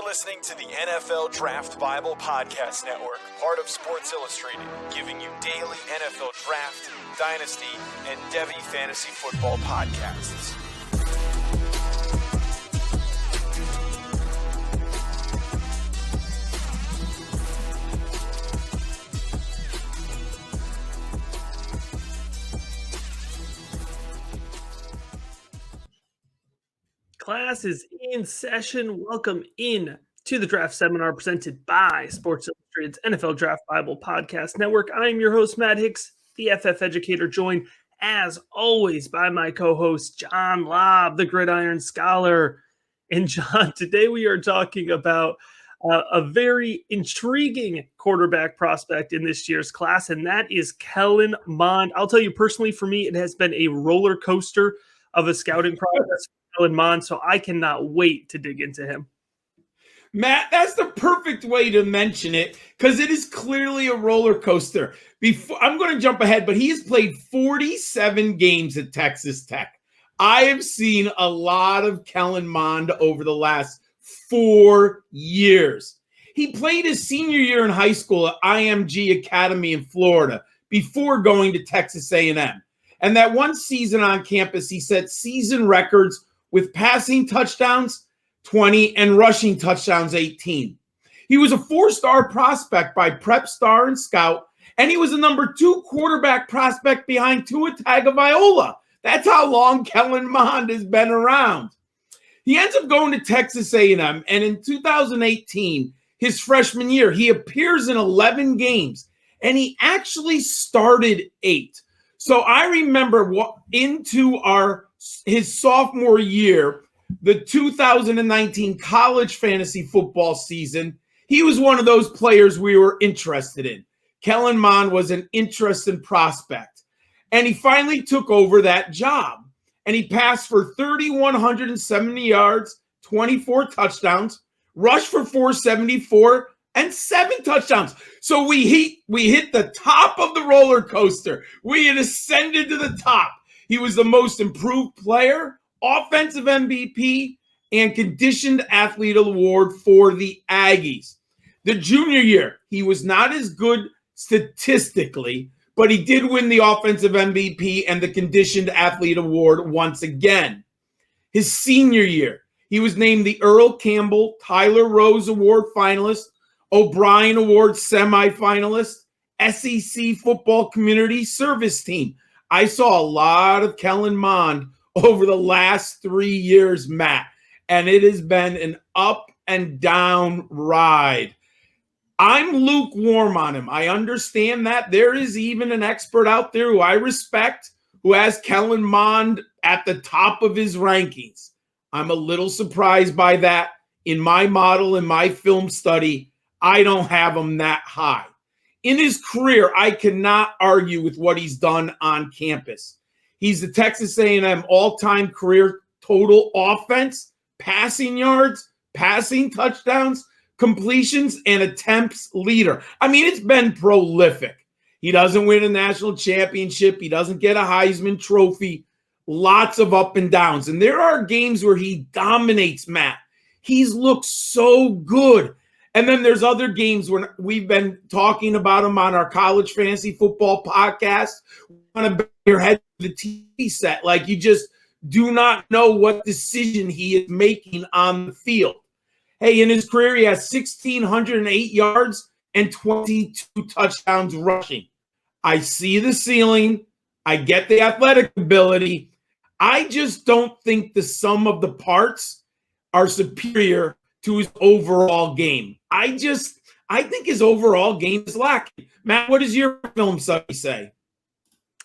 listening to the NFL Draft Bible Podcast Network, part of Sports Illustrated, giving you daily NFL Draft, Dynasty, and Devy Fantasy Football podcasts. Class is in session. Welcome in to the draft seminar presented by Sports Illustrated's NFL Draft Bible Podcast Network. I am your host, Matt Hicks, the FF Educator, joined as always by my co-host, John Lobb, the Gridiron Scholar. And John, today we are talking about a very intriguing quarterback prospect in this year's class, and that is Kellen Mond. I'll tell you personally, for me, it has been a roller coaster of a scouting process. Kellen Mond, so I cannot wait to dig into him. Matt, that's the perfect way to mention it because it is clearly a roller coaster. I'm going to jump ahead, but he has played 47 games at Texas Tech. I have seen a lot of Kellen Mond over the last 4 years. He played his senior year in high school at IMG Academy in Florida before going to Texas A&M. And that one season on campus, he set season records with passing touchdowns, 20, and rushing touchdowns, 18. He was a 4-star prospect by Prep Star and Scout, and he was a number 2 quarterback prospect behind Tua Tagovailoa. That's how long Kellen Mond has been around. He ends up going to Texas A&M, and in 2018, his freshman year, he appears in 11 games, and he actually started 8. So I remember into his sophomore year, the 2019 college fantasy football season, he was one of those players we were interested in. Kellen Mond was an interesting prospect. And he finally took over that job. And he passed for 3,170 yards, 24 touchdowns, rushed for 474, and 7 touchdowns. So we hit the top of the roller coaster. We had ascended to the top. He was the most improved player, offensive MVP, and conditioned athlete award for the Aggies. The junior year, he was not as good statistically, but he did win the offensive MVP and the conditioned athlete award once again. His senior year, he was named the Earl Campbell Tyler Rose Award finalist, O'Brien Award semifinalist, SEC Football Community Service Team. I saw a lot of Kellen Mond over the last 3 years, Matt, and it has been an up and down ride. I'm lukewarm on him. I understand that. There is even an expert out there who I respect who has Kellen Mond at the top of his rankings. I'm a little surprised by that. In my model, in my film study, I don't have him that high. In his career, I cannot argue with what he's done on campus. He's the Texas A&M all-time career total offense, passing yards, passing touchdowns, completions, and attempts leader. I mean, it's been prolific. He doesn't win a national championship. He doesn't get a Heisman Trophy. Lots of up and downs. And there are games where he dominates, Matt. He's looked so good. And then there's other games when we've been talking about him on our college fantasy football podcast. You want to bang your head to the TV set. Like you just do not know what decision he is making on the field. Hey, in his career, he has 1,608 yards and 22 touchdowns rushing. I see the ceiling. I get the athletic ability. I just don't think the sum of the parts are superior to his overall game. I think his overall game is lacking. Matt, what does your film study say?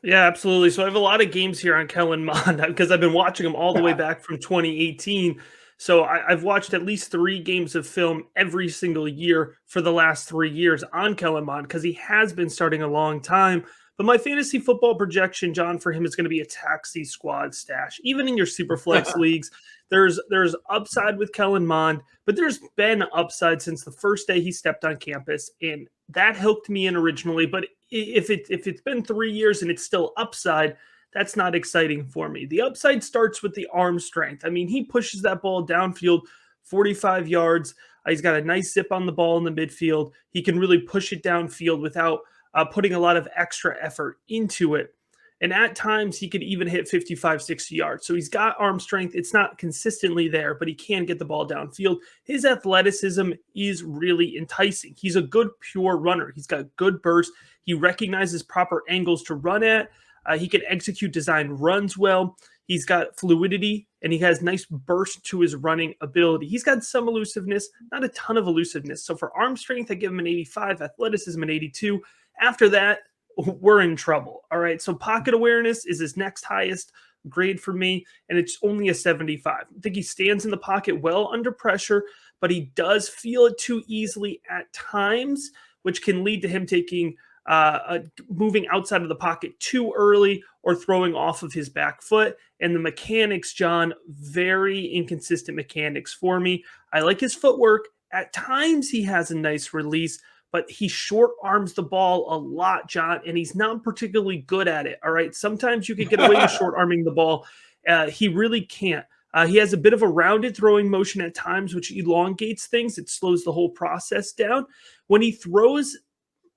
Yeah, absolutely. So I have a lot of games here on Kellen Mond because I've been watching him all the way back from 2018. So I've watched at least 3 games of film every single year for the last 3 years on Kellen Mond because he has been starting a long time. But my fantasy football projection, John, for him is going to be a taxi squad stash. Even in your Superflex leagues, there's upside with Kellen Mond, but there's been upside since the first day he stepped on campus, and that hooked me in originally. But if it's been 3 years and it's still upside, that's not exciting for me. The upside starts with the arm strength. I mean, he pushes that ball downfield 45 yards. He's got a nice zip on the ball in the midfield. He can really push it downfield without putting a lot of extra effort into it. And at times, he could even hit 55, 60 yards. So he's got arm strength. It's not consistently there, but he can get the ball downfield. His athleticism is really enticing. He's a good, pure runner. He's got good burst. He recognizes proper angles to run at. He can execute design runs well. He's got fluidity, and he has nice burst to his running ability. He's got some elusiveness, not a ton of elusiveness. So for arm strength, I give him an 85, athleticism an 82. After that, we're in trouble. All right. So pocket awareness is his next highest grade for me, and it's only a 75. I think he stands in the pocket well under pressure, but he does feel it too easily at times, which can lead to him taking moving outside of the pocket too early or throwing off of his back foot. And the mechanics, John, very inconsistent mechanics for me. I like his footwork. At times he has a nice release, but he short arms the ball a lot, John, and he's not particularly good at it. All right. Sometimes you can get away with short arming the ball. He really can't. He has a bit of a rounded throwing motion at times, which elongates things. It slows the whole process down. When he throws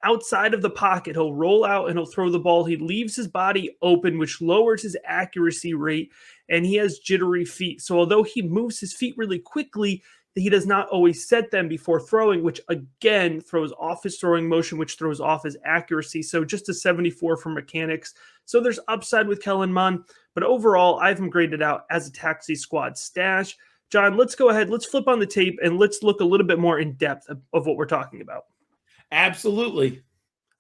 outside of the pocket, he'll roll out and he'll throw the ball. He leaves his body open, which lowers his accuracy rate, and he has jittery feet. So although he moves his feet really quickly, he does not always set them before throwing, which again throws off his throwing motion, which throws off his accuracy. So just a 74 for mechanics. So there's upside with Kellen Mond, but overall, I have him graded out as a taxi squad stash. John, let's go ahead. Let's flip on the tape and let's look a little bit more in depth of what we're talking about. Absolutely.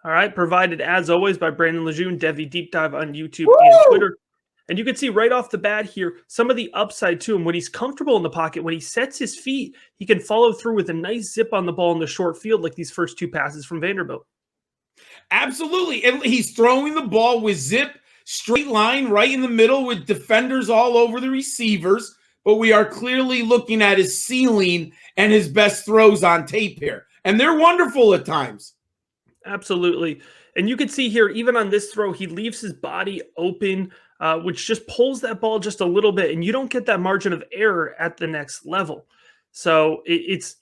All right. Provided, as always, by Brandon Lejeune, Devy Deep Dive on YouTube and Twitter. And you can see right off the bat here some of the upside to him. When he's comfortable in the pocket, when he sets his feet, he can follow through with a nice zip on the ball in the short field like these first two passes from Vanderbilt. Absolutely. And he's throwing the ball with zip, straight line, right in the middle with defenders all over the receivers. But we are clearly looking at his ceiling and his best throws on tape here. And they're wonderful at times. Absolutely. And you can see here, even on this throw, he leaves his body open, which just pulls that ball just a little bit, and you don't get that margin of error at the next level. So it's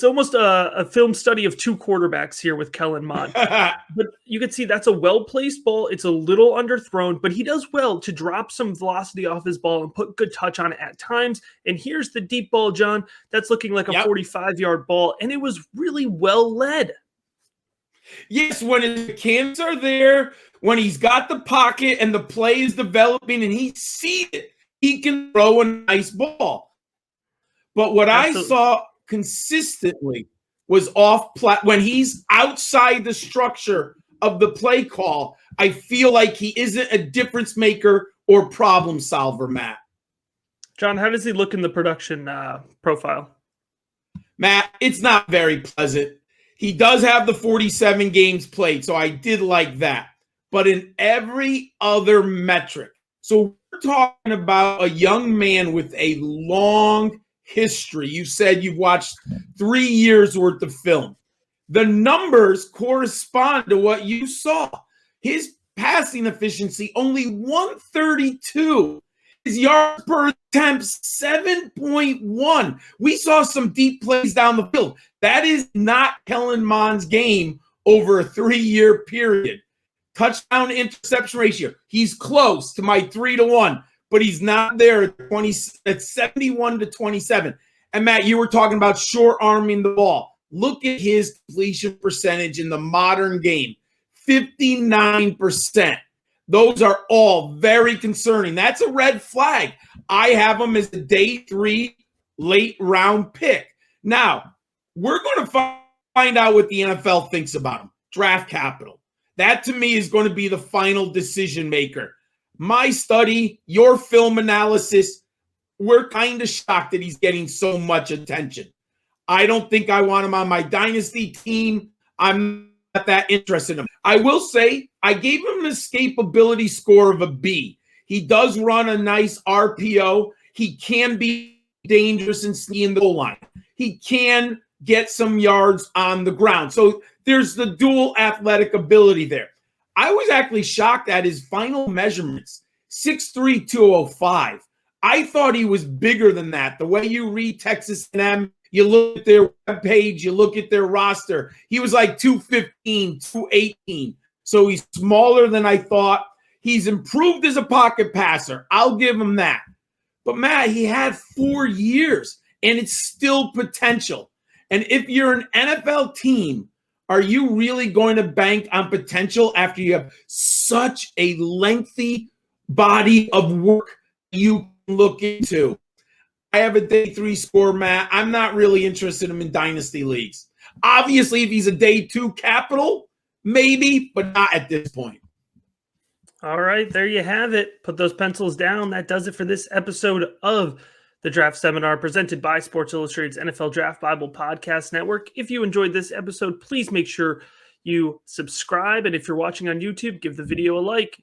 almost a film study of two quarterbacks here with Kellen Mond. But you can see that's a well-placed ball. It's a little underthrown, but he does well to drop some velocity off his ball and put good touch on it at times. And here's the deep ball, John. That's looking like a 45-yard ball, and it was really well led. Yes, when his mechanics are there, when he's got the pocket and the play is developing and he sees it, he can throw a nice ball. But what I saw consistently was when he's outside the structure of the play call, I feel like he isn't a difference maker or problem solver, Matt. John, how does he look in the production profile? Matt, it's not very pleasant. He does have the 47 games played, so I did like that. But in every other metric, so we're talking about a young man with a long history. You said you've watched 3 years worth of film. The numbers correspond to what you saw. His passing efficiency, only 132. His yards per attempt, 7.1. We saw some deep plays down the field. That is not Kellen Mond's game over a 3-year period. Touchdown interception ratio. He's close to my 3-1, but he's not there at 71 to 27. And Matt, you were talking about short arming the ball. Look at his completion percentage in the modern game, 59%. Those are all very concerning. That's a red flag. I have him as a day 3 late round pick. Now, we're going to find out what the NFL thinks about him. Draft capital. That to me is going to be the final decision maker. My study, your film analysis, we're kind of shocked that he's getting so much attention. I don't think I want him on my dynasty team. I'm not that interested in him. I will say I gave him an escapability score of a B. He does run a nice RPO. He can be dangerous and sneaky in the goal line. He can get some yards on the ground. So there's the dual athletic ability there. I was actually shocked at his final measurements, 6'3", 205. I thought he was bigger than that. The way you read Texas A&M, You look at their webpage, you look at their roster. He was like 215, 218. So he's smaller than I thought. He's improved as a pocket passer. I'll give him that. But Matt, he had 4 years, and it's still potential. And if you're an NFL team, are you really going to bank on potential after you have such a lengthy body of work you can look into? I have a day 3 score, Matt. I'm not really interested in him in dynasty leagues. Obviously, if he's a day 2 capital, maybe, but not at this point. All right, there you have it. Put those pencils down. That does it for this episode of the Draft Seminar presented by Sports Illustrated's NFL Draft Bible Podcast Network. If you enjoyed this episode, please make sure you subscribe. And if you're watching on YouTube, give the video a like.